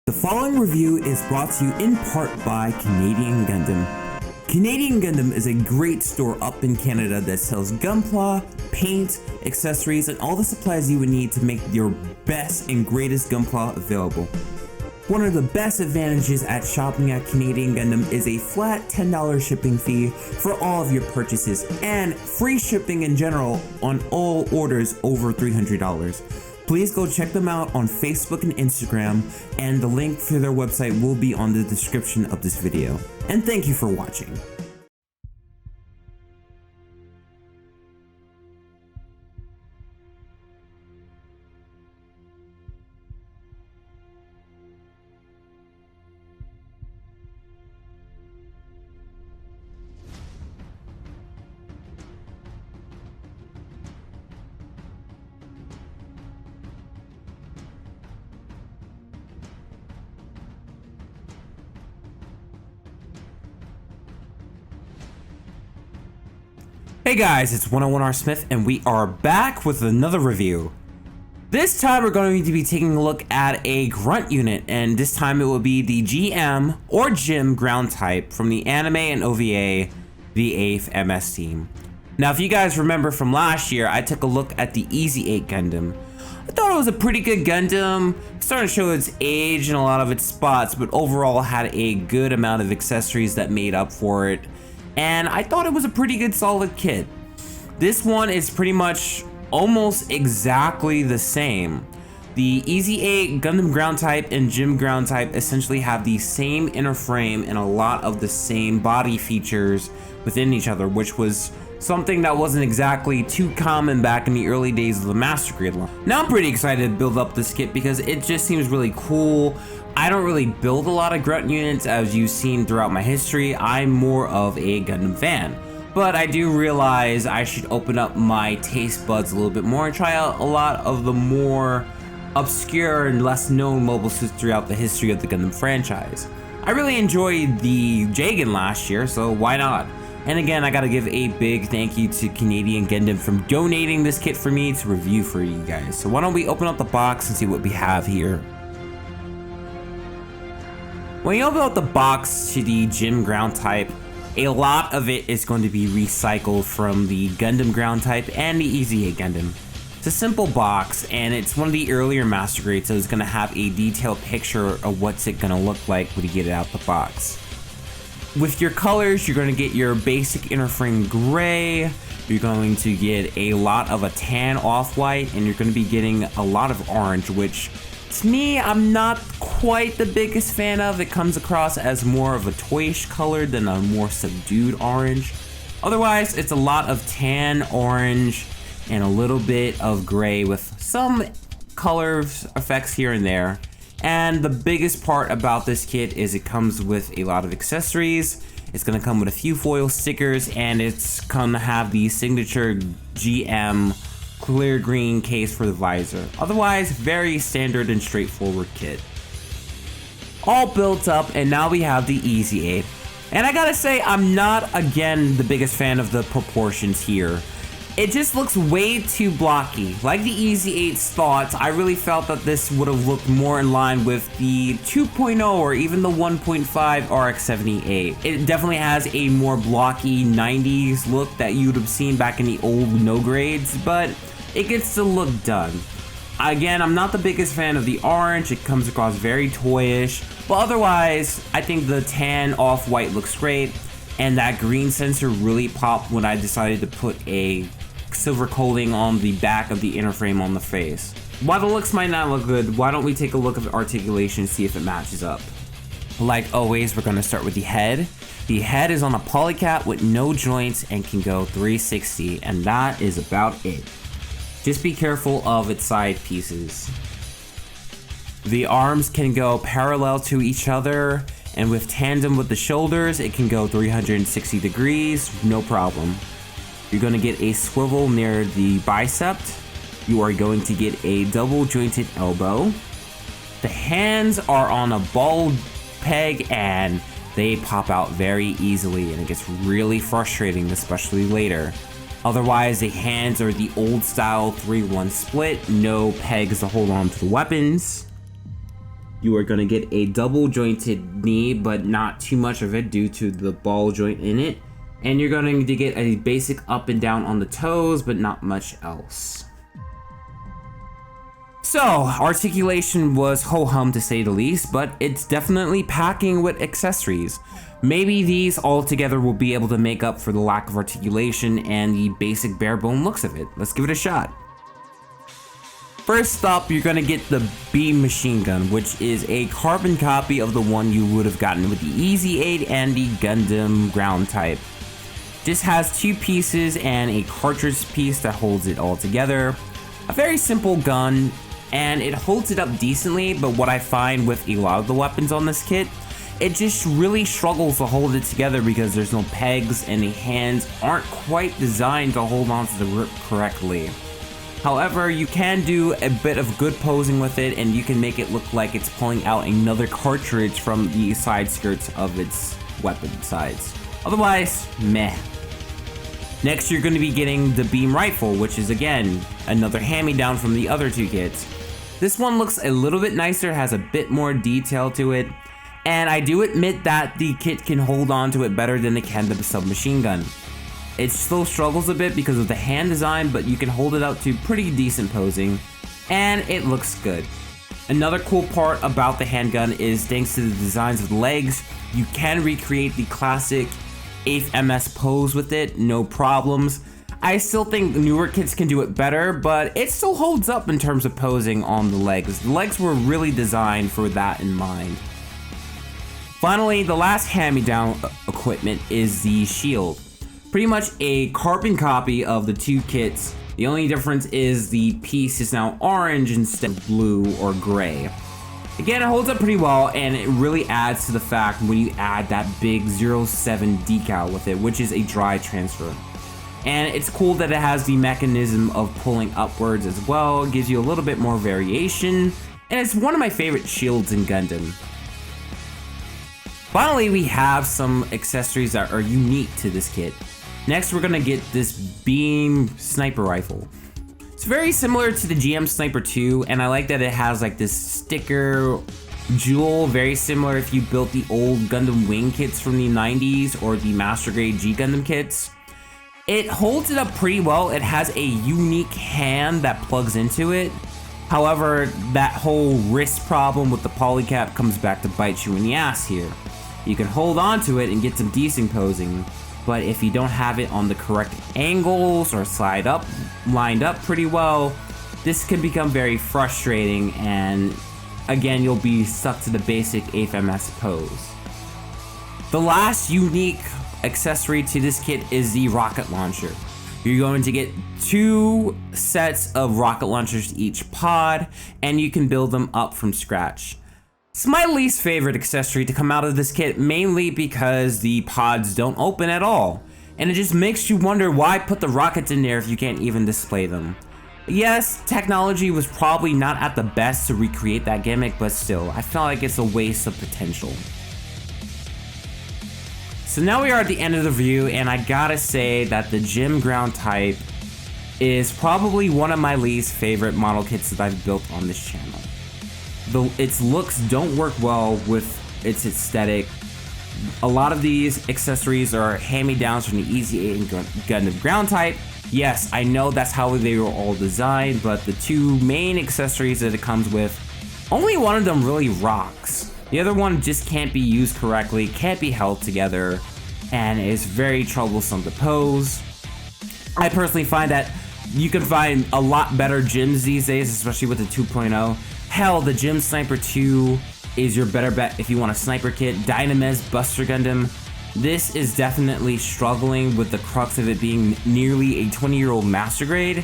The following review is brought to you in part by Canadian Gundam. Canadian Gundam is a great store up in Canada that sells Gunpla, paint, accessories, and all the supplies you would need to make your best and greatest Gunpla available. One of the best advantages at shopping at Canadian Gundam is a flat $10 shipping fee for all of your purchases and free shipping in general on all orders over $300. Please go check them out on Facebook and Instagram, and the link for their website will be on the description of this video. And thank you for watching. Hey guys, it's 101R Smith, and we are back with another review. This time we're going to be taking a look at a grunt unit, and this time it will be the GM or Jim ground type from the anime and OVA, the 8th MS team. Now if you guys remember from last year, I took a look at the Easy 8 Gundam. I thought it was a pretty good Gundam, starting to show its age in a lot of its spots, but overall had a good amount of accessories that made up for it. And I thought it was a pretty good solid kit. This one is pretty much almost exactly the same. The Easy 8 Gundam ground type and Jim ground type essentially have the same inner frame and a lot of the same body features within each other, which was something that wasn't exactly too common back in the early days of the Master Grade line. Now I'm pretty excited to build up this kit because it just seems really cool. I don't really build a lot of grunt units, as you've seen throughout my history. I'm more of a Gundam fan. But I do realize I should open up my taste buds a little bit more and try out a lot of the more obscure and less known mobile suits throughout the history of the Gundam franchise. I really enjoyed the Jagan last year, so why not? And again, I gotta give a big thank you to Canadian Gundam for donating this kit for me to review for you guys. So why don't we open up the box and see what we have here. When you open up the box to the Jim ground type, a lot of it is going to be recycled from the Gundam ground type and the Easy 8 Gundam. It's a simple box, and it's one of the earlier Master Grades, so it's going to have a detailed picture of what's it going to look like when you get it out the box. With your colors, you're going to get your basic inner frame gray, you're going to get a lot of a tan off-white, and you're going to be getting a lot of orange, which to me, I'm not quite the biggest fan of. It comes across as more of a toyish color than a more subdued orange. Otherwise, it's a lot of tan, orange, and a little bit of gray with some color effects here and there. And the biggest part about this kit is it comes with a lot of accessories. It's gonna come with a few foil stickers, and it's gonna have the signature GM clear green case for the visor. Otherwise, very standard and straightforward kit. All built up, and now we have the Easy 8. And I gotta say, I'm not, again, the biggest fan of the proportions here. It just looks way too blocky. Like the Easy 8's thoughts, I really felt that this would have looked more in line with the 2.0 or even the 1.5 RX-78. It definitely has a more blocky 90s look that you would have seen back in the old no grades, but it gets the look done. Again, I'm not the biggest fan of the orange. It comes across very toyish, but otherwise, I think the tan off-white looks great, and that green sensor really popped when I decided to put a silver coating on the back of the inner frame on the face. While the looks might not look good, why don't we take a look at the articulation and see if it matches up. Like always, we're gonna start with the head. The head is on a polycap with no joints and can go 360, and that is about it. Just be careful of its side pieces. The arms can go parallel to each other, and with tandem with the shoulders, it can go 360 degrees, no problem. You're going to get a swivel near the bicep. You are going to get a double jointed elbow. The hands are on a ball peg, and they pop out very easily, and it gets really frustrating, especially later. Otherwise, the hands are the old style 3-1 split, no pegs to hold on to the weapons. You are going to get a double jointed knee, but not too much of it due to the ball joint in it. And you're going to get a basic up and down on the toes, but not much else. So, articulation was ho-hum to say the least, but it's definitely packing with accessories. Maybe these all together will be able to make up for the lack of articulation and the basic bare bone looks of it. Let's give it a shot. First up, you're gonna get the beam machine gun, which is a carbon copy of the one you would have gotten with the Easy 8 and the Gundam ground type. This has two pieces and a cartridge piece that holds it all together. A very simple gun, and it holds it up decently, but what I find with a lot of the weapons on this kit, it just really struggles to hold it together because there's no pegs and the hands aren't quite designed to hold onto the grip correctly. However, you can do a bit of good posing with it, and you can make it look like it's pulling out another cartridge from the side skirts of its weapon sides. Otherwise, meh. Next, you're going to be getting the beam rifle, which is again another hand-me-down from the other two kits. This one looks a little bit nicer, has a bit more detail to it, and I do admit that the kit can hold on to it better than it can the submachine gun. It still struggles a bit because of the hand design, but you can hold it out to pretty decent posing, and it looks good. Another cool part about the handgun is thanks to the designs of the legs, you can recreate the classic 8th MS pose with it, no problems. I still think newer kits can do it better, but it still holds up in terms of posing on the legs. The legs were really designed for that in mind. Finally, the last hand-me-down equipment is the shield. Pretty much a carbon copy of the two kits. The only difference is the piece is now orange instead of blue or gray. Again, it holds up pretty well, and it really adds to the fact when you add that big 07 decal with it, which is a dry transfer. And it's cool that it has the mechanism of pulling upwards as well. It gives you a little bit more variation, and it's one of my favorite shields in Gundam. Finally, we have some accessories that are unique to this kit. Next, we're gonna get this beam sniper rifle. It's very similar to the GM Sniper 2, and I like that it has like this sticker jewel, very similar if you built the old Gundam Wing kits from the 90s or the Master Grade G Gundam kits. It holds it up pretty well. It has a unique hand that plugs into it. However, that whole wrist problem with the polycap comes back to bite you in the ass here. You can hold on to it and get some decent posing, but if you don't have it on the correct angles or lined up pretty well, this can become very frustrating, and again, you'll be stuck to the basic 8th MS pose. The last unique accessory to this kit is the rocket launcher. You're going to get 2 sets of rocket launchers each pod, and you can build them up from scratch. It's my least favorite accessory to come out of this kit, mainly because the pods don't open at all, and it just makes you wonder why put the rockets in there if you can't even display them. Yes, technology was probably not at the best to recreate that gimmick, but still, I feel like it's a waste of potential. So now we are at the end of the review, and I gotta say that the Gym ground type is probably one of my least favorite model kits that I've built on this channel. Its looks don't work well with its aesthetic. A lot of these accessories are hand-me-downs from the Easy 8 and Gundam ground type. Yes, I know that's how they were all designed, but the 2 main accessories that it comes with, only one of them really rocks. The other one just can't be used correctly, can't be held together, and is very troublesome to pose. I personally find that you can find a lot better gyms these days, especially with the 2.0. Hell, the Gym Sniper 2 is your better bet if you want a sniper kit. Dynamez Buster Gundam. This is definitely struggling with the crux of it being nearly a 20-year-old master grade,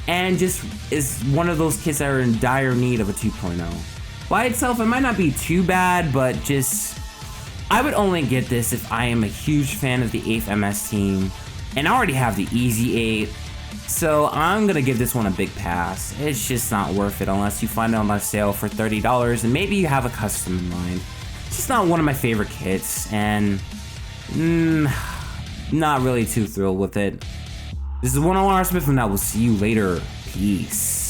and just is one of those kits that are in dire need of a 2.0. By itself, it might not be too bad, but just, I would only get this if I am a huge fan of the 8th MS team, and I already have the Easy 8, so I'm gonna give this one a big pass. It's just not worth it unless you find it on sale for $30, and maybe you have a custom in mind. It's just not one of my favorite kits, and not really too thrilled with it. This is 101 Smith, and I will see you later. Peace.